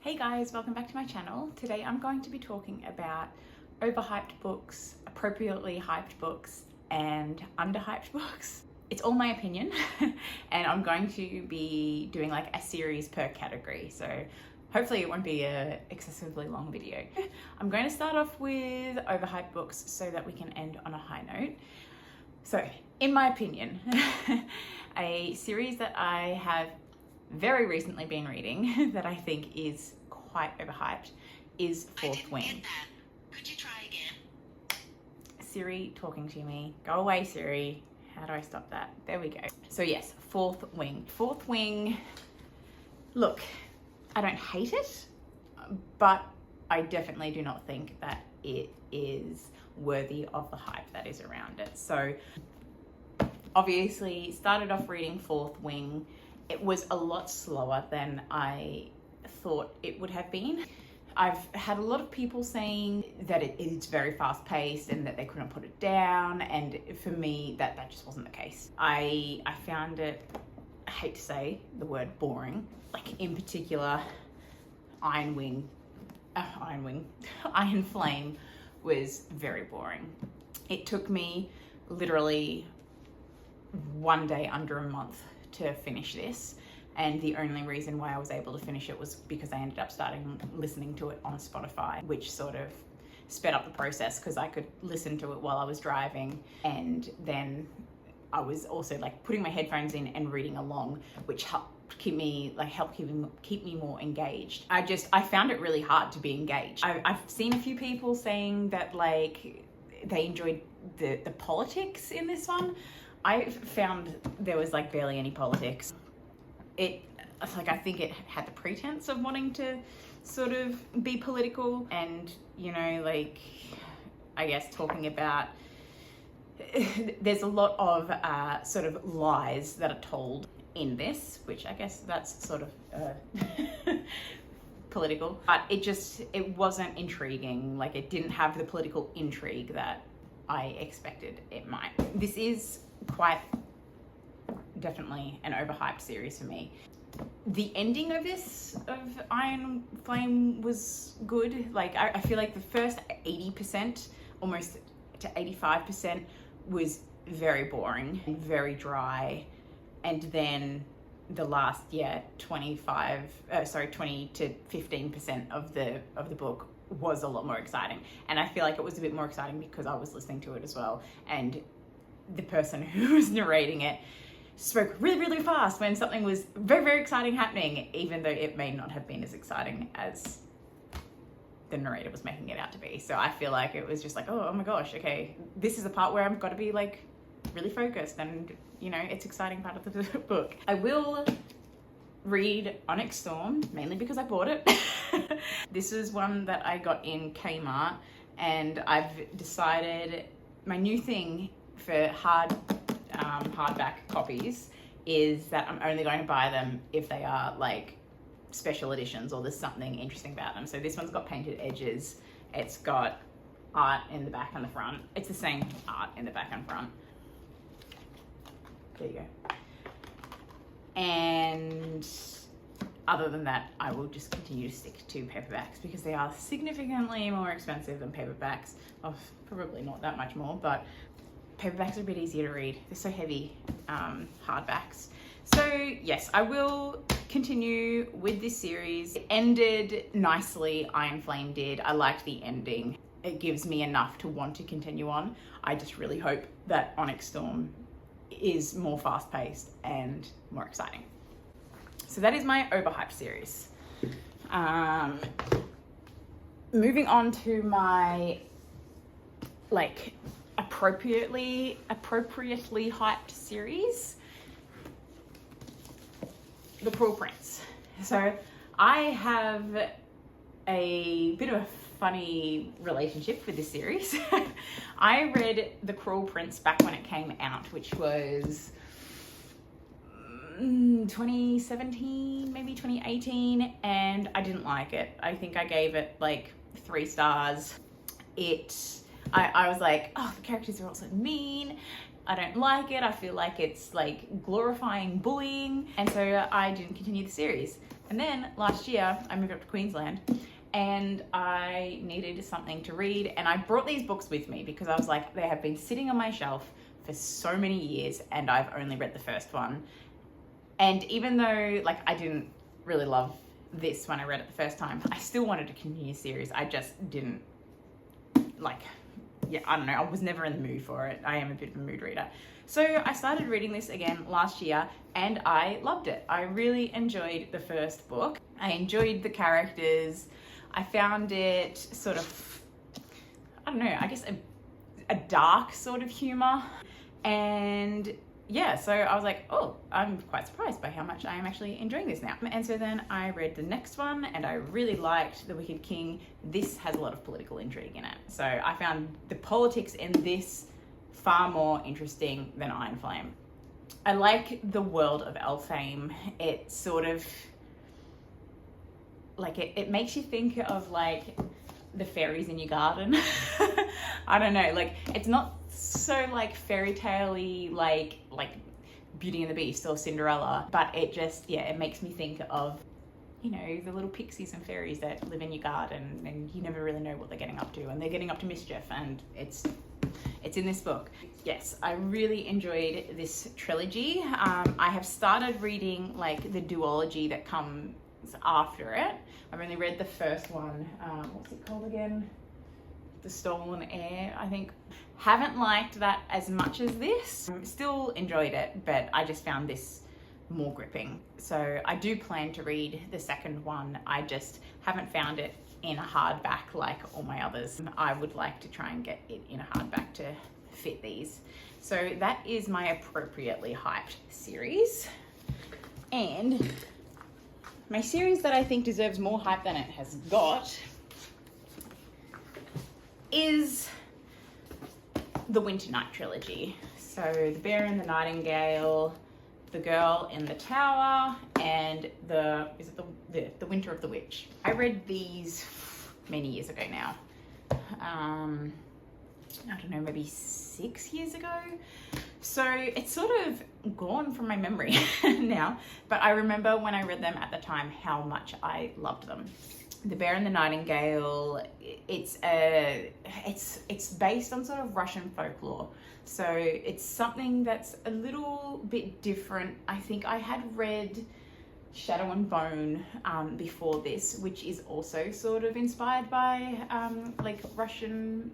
Hey guys, welcome back to my channel. Today I'm going to be talking about overhyped books, appropriately hyped books, and underhyped books. It's all my opinion and I'm going to be doing like a series per category, so hopefully it won't be an excessively long video. I'm going to start off with overhyped books so that we can end on a high note. So, in my opinion, a series that I have very recently been reading that I think is quite overhyped is Fourth Wing. Get that. Could you try again? Siri talking to me. Go away, Siri. How do I stop that? There we go. So yes, Fourth Wing. Fourth Wing, look, I don't hate it, but I definitely do not think that it is worthy of the hype that is around it. So obviously started off reading Fourth Wing. It was a lot slower than I thought it would have been. I've had a lot of people saying that it's very fast paced and that they couldn't put it down, and for me that just wasn't the case. I found it, I hate to say the word boring, like in particular Iron Flame was very boring. It took me literally one day under a month to finish this, and the only reason why I was able to finish it was because I ended up listening to it on Spotify, which sort of sped up the process because I could listen to it while I was driving, and then I was also like putting my headphones in and reading along, which helped keep me more engaged. I found it really hard to be engaged. I've seen a few people saying that like they enjoyed the politics in this one. I found there was like barely any politics. I think it had the pretense of wanting to sort of be political and, you know, like, I guess talking about, there's a lot of sort of lies that are told in this, which I guess that's sort of political, but it wasn't intriguing. Like, it didn't have the political intrigue that I expected it might. This is quite definitely an overhyped series for me. The ending of Iron Flame was good. Like, I feel like the first 80%, almost to 85%, was very boring and very dry. And then the last 20 to 15% of the book was a lot more exciting. And I feel like it was a bit more exciting because I was listening to it as well. And the person who was narrating it spoke really, really fast when something was very, very exciting happening, even though it may not have been as exciting as the narrator was making it out to be. So I feel like it was just like, oh my gosh, okay, this is the part where I've got to be like really focused and, you know, it's exciting part of the book. I will read Onyx Storm, mainly because I bought it. This is one that I got in Kmart, and I've decided my new thing for hardback copies is that I'm only going to buy them if they are like special editions or there's something interesting about them. So this one's got painted edges. It's got art in the back and the front. It's the same art in the back and front. There you go. And other than that, I will just continue to stick to paperbacks because they are significantly more expensive than paperbacks. Oh, probably not that much more, but paperbacks are a bit easier to read. They're so heavy, hardbacks. So yes, I will continue with this series. It ended nicely, Iron Flame did. I liked the ending. It gives me enough to want to continue on. I just really hope that Onyx Storm is more fast-paced and more exciting. So that is my overhyped series. Moving on to my like appropriately hyped series, The Cruel Prince. So I have a bit of a funny relationship with this series. I read The Cruel Prince back when it came out, which was 2017, maybe 2018, and I didn't like it. I think I gave it like 3 stars. I was like, oh, the characters are all so mean. I don't like it. I feel like it's like glorifying bullying. And so I didn't continue the series. And then last year, I moved up to Queensland and I needed something to read. And I brought these books with me because I was like, they have been sitting on my shelf for so many years and I've only read the first one. And even though like I didn't really love this when I read it the first time, I still wanted to continue the series. I just didn't like, yeah, I don't know. I was never in the mood for it. I am a bit of a mood reader. So I started reading this again last year and I loved it. I really enjoyed the first book. I enjoyed the characters. I found it sort of, I don't know, I guess a dark sort of humor. And yeah, so I was like, oh, I'm quite surprised by how much I am actually enjoying this now. And so then I read the next one and I really liked The Wicked King. This has a lot of political intrigue in it. So I found the politics in this far more interesting than Iron Flame. I like the world of Elfhame. It sort of, like it makes you think of like the fairies in your garden. I don't know, like it's not so like fairy tale-y like Beauty and the Beast or Cinderella, but it just, yeah, it makes me think of, you know, the little pixies and fairies that live in your garden and you never really know what they're getting up to, and they're getting up to mischief, and it's in this book. Yes, I really enjoyed this trilogy. I have started reading like the duology that comes after it. I've only read the first one. What's it called again? The Stolen Heir, I think. Haven't liked that as much as this. Still enjoyed it, but I just found this more gripping. So I do plan to read the second one. I just haven't found it in a hardback like all my others. I would like to try and get it in a hardback to fit these. So that is my appropriately hyped series. And my series that I think deserves more hype than it has got is the Winter Night trilogy. So The Bear and the Nightingale, The Girl in the Tower, and the Winter of the Witch. I read these many years ago now. I don't know, maybe 6 years ago. So it's sort of gone from my memory now, but I remember when I read them at the time how much I loved them. The Bear and the Nightingale, it's based on sort of Russian folklore. So it's something that's a little bit different. I think I had read Shadow and Bone before this, which is also sort of inspired by like Russian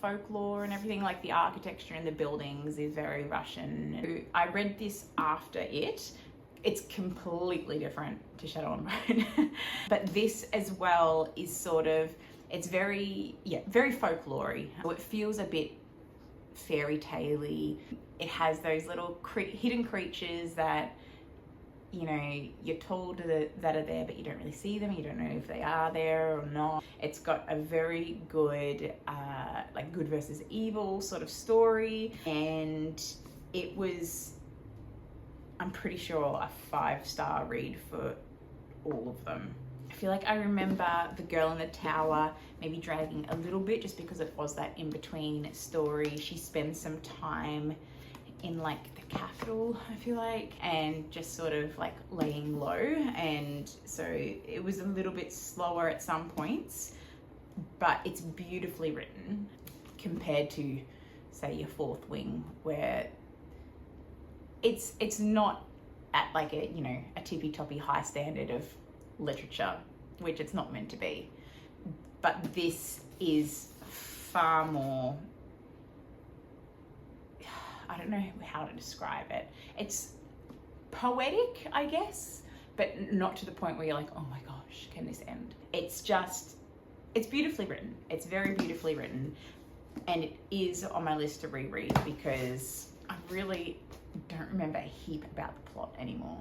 folklore and everything. Like the architecture and the buildings is very Russian. I read this after it. It's completely different to Shadow and Bone. But this as well is sort of, it's very folklory. So it feels a bit fairy tale-y. It has those little hidden creatures that, you know, you're told that are there, but you don't really see them. You don't know if they are there or not. It's got a very good, like good versus evil sort of story. And it was, I'm pretty sure, a 5-star read for all of them. I feel like I remember The Girl in the Tower maybe dragging a little bit just because it was that in-between story. She spends some time in like the capital, I feel like, and just sort of like laying low. And so it was a little bit slower at some points, but it's beautifully written compared to, say, your Fourth Wing, where it's not at like a, you know, a tippy-toppy high standard of literature, which it's not meant to be. But this is far more, I don't know how to describe it. It's poetic, I guess, but not to the point where you're like, oh my gosh, can this end? It's just, it's beautifully written. It's very beautifully written. And it is on my list to reread because I really don't remember a heap about the plot anymore.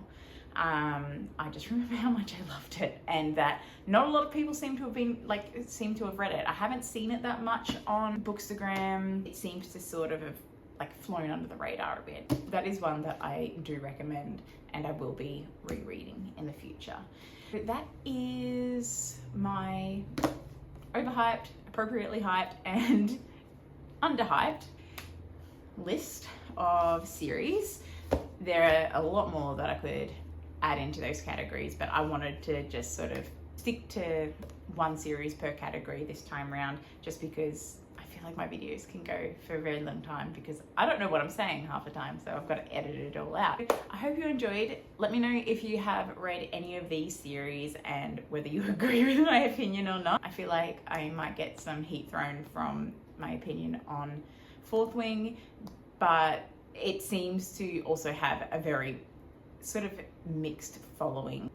I just remember how much I loved it, and that not a lot of people seem to have read it. I haven't seen it that much on Bookstagram. It seems to sort of have like flown under the radar a bit. That is one that I do recommend, and I will be rereading in the future. But that is my overhyped, appropriately hyped, and underhyped list of series. There are a lot more that I could add into those categories, but I wanted to just sort of stick to one series per category this time around, just because I feel like my videos can go for a very long time because I don't know what I'm saying half the time, so I've got to edit it all out. I hope you enjoyed. Let me know if you have read any of these series and whether you agree with my opinion or not. I feel like I might get some heat thrown from my opinion on Fourth Wing, but it seems to also have a very sort of mixed following.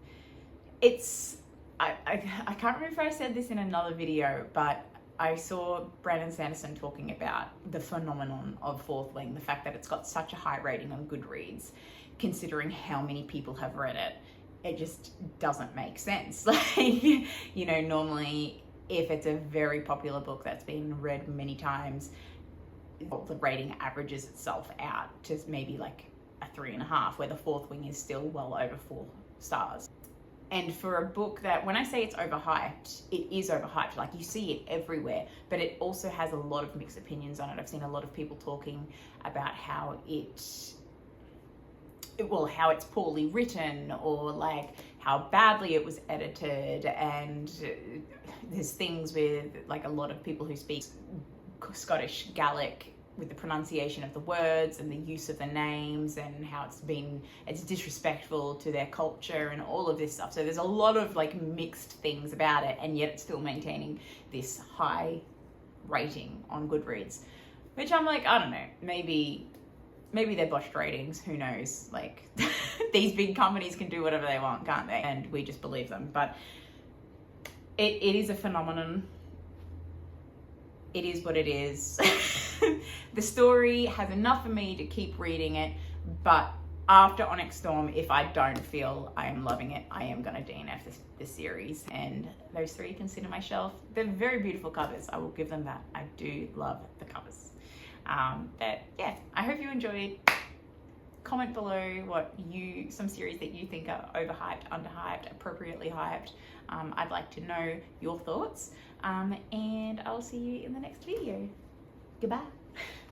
I can't remember if I said this in another video, but I saw Brandon Sanderson talking about the phenomenon of Fourth Wing, the fact that it's got such a high rating on Goodreads, considering how many people have read it. It just doesn't make sense. Like, you know, normally if it's a very popular book that's been read many times, the rating averages itself out to maybe like a 3.5, where the Fourth Wing is still well over 4 stars. And for a book that, when I say it's overhyped, it is overhyped. Like, you see it everywhere, but it also has a lot of mixed opinions on it. I've seen a lot of people talking about how it's poorly written, or like how badly it was edited, and there's things with like a lot of people who speak Scottish Gaelic with the pronunciation of the words and the use of the names, and how it's disrespectful to their culture and all of this stuff. So there's a lot of like mixed things about it, and yet it's still maintaining this high rating on Goodreads, which I'm like, I don't know, maybe they're botched ratings, who knows? Like, these big companies can do whatever they want, can't they? And we just believe them. But it is a phenomenon. It is what it is. The story has enough for me to keep reading it, but after Onyx Storm, if I don't feel I am loving it, I am going to DNF this series. And those 3 can sit on my shelf. They're very beautiful covers. I will give them that. I do love the covers. But yeah, I hope you enjoyed. Comment below some series that you think are overhyped, underhyped, appropriately hyped. I'd like to know your thoughts. And I'll see you in the next video. Goodbye.